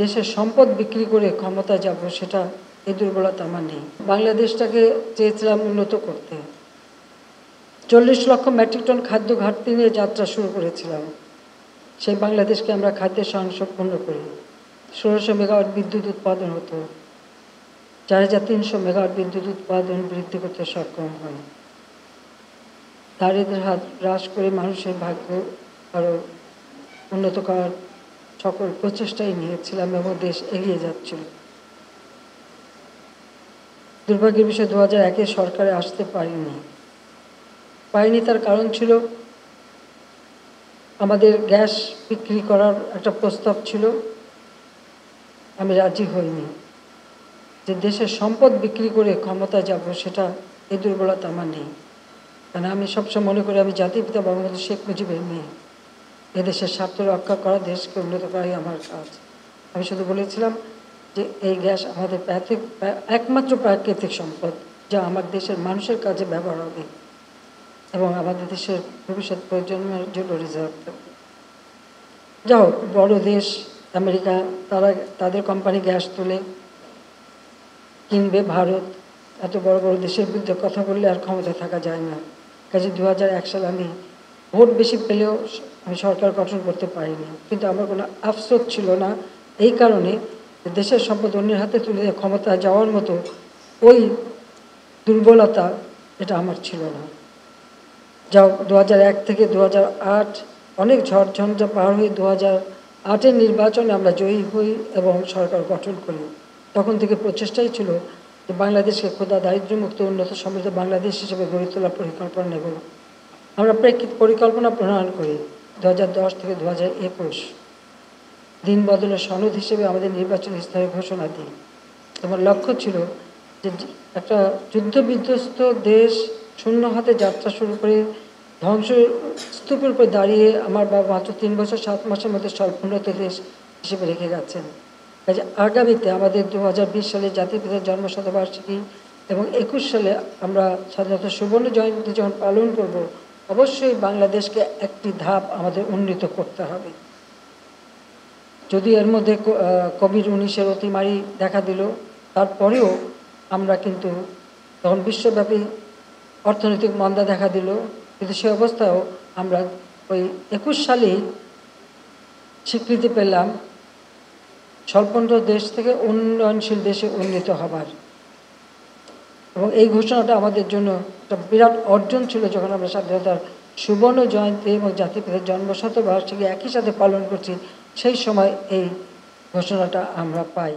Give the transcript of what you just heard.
দেশের সম্পদ বিক্রি করে ক্ষমতা যাব সেটা এই দুর্বলতা আমার নেই। বাংলাদেশটাকে চেয়েছিলাম উন্নত করতে। 40 লক্ষ মেট্রিক টন খাদ্য ঘাটতি নিয়ে যাত্রা শুরু করেছিলাম। সেই বাংলাদেশকে আমরা খাদ্যের স্বয়ংসম্পূর্ণ করি। 1600 মেগাওয়াট বিদ্যুৎ উৎপাদন হতো, 4300 মেগাওয়াট বিদ্যুৎ উৎপাদন বৃদ্ধি করতে সক্ষম হয়। দারিদ্র্যের হার হ্রাস করে মানুষের ভাগ্য আরও উন্নত করার সকল প্রচেষ্টাই নিয়েছিলাম এবং দেশ এগিয়ে যাচ্ছিল। দুর্ভাগ্যের বিষয় 2001-এ সরকারে আসতে পারিনি। তার কারণ ছিল আমাদের গ্যাস বিক্রি করার একটা প্রস্তাব ছিল, আমি রাজি হইনি। যে দেশের সম্পদ বিক্রি করে ক্ষমতা যাব সেটা এই দুর্বলতা আমার নেই। কারণ আমি সবসময় মনে করি আমি জাতির পিতা বঙ্গবন্ধু শেখ মুজিবের মেয়ে। এদেশের স্বার্থ রক্ষা করা, দেশকে উন্নত করাই আমার কাজ। আমি শুধু বলেছিলাম যে এই গ্যাস আমাদের একমাত্র প্রাকৃতিক সম্পদ, যা আমার দেশের মানুষের কাজে ব্যবহার হবে এবং আমাদের দেশের ভবিষ্যৎ প্রজন্মের জন্য রিজার্ভ থাকবে। যাও, বড় দেশ আমেরিকা, তারা তাদের কোম্পানি গ্যাস তুলে কিনবে। ভারত এত বড় বড় দেশের বিরুদ্ধে কথা বললে আর ক্ষমতা থাকা যায় না। কাজে 2001 সালে আমি ভোট বেশি পেলেও আমি সরকার গঠন করতে পারিনি, কিন্তু আমার কোনো আফসোস ছিল না এই কারণে দেশের সম্পদ অন্যের হাতে তুলে ক্ষমতা যাওয়ার মতো ওই দুর্বলতা এটা আমার ছিল না। যাও, 2001 থেকে 2008 অনেক ঝড়ঝঞ্ঝা পার হয়ে 2008-এর নির্বাচনে আমরা জয়ী হই এবং সরকার গঠন করি। তখন থেকে প্রচেষ্টাই ছিল যে বাংলাদেশকে ক্ষুধা দারিদ্র্যমুক্ত উন্নত সমৃদ্ধ বাংলাদেশ হিসেবে গড়ে তোলার পরিকল্পনা নেব। আমরা প্রেক্ষিত পরিকল্পনা প্রণয়ন করি 2010 থেকে 2021। দিন বদলের সনদ হিসেবে আমাদের নির্বাচন ইস্তাহারে ঘোষণা দিই। আমার লক্ষ্য ছিল যে একটা যুদ্ধ বিধ্বস্ত দেশ শূন্য হাতে যাত্রা শুরু করে ধ্বংসস্তূপের উপর দাঁড়িয়ে আমার বাবা মাত্র 3 বছর 7 মাসের মধ্যে স্বল্পোন্নত দেশ হিসেবে রেখে গেছেন। কাজে আগামীতে আমাদের 2020 সালে জাতির পিতার জন্মশতবার্ষিকী এবং 21 সালে আমরা স্বাধীনতা সুবর্ণ জয়ন্তী যখন পালন করব, অবশ্যই বাংলাদেশকে একটি ধাপ আমাদের উন্নীত করতে হবে। যদি এর মধ্যে কোভিড-19-এর অতিমারি দেখা দিল, তারপরেও আমরা কিন্তু তখন বিশ্বব্যাপী অর্থনৈতিক মন্দা দেখা দিল, কিন্তু সে অবস্থায়ও আমরা ওই 21 সালেই স্বীকৃতি পেলাম স্বল্পোন্নত দেশ থেকে উন্নয়নশীল দেশে উন্নীত হবার। এবং এই ঘোষণাটা আমাদের জন্য একটা বিরাট অর্জন ছিল যখন আমরা স্বাধীনতার সুবর্ণ জয়ন্তী এবং জাতির পিতার জন্মশতবার্ষিকী একই সাথে পালন করছি। সেই সময় এই ঘোষণাটা আমরা পাই।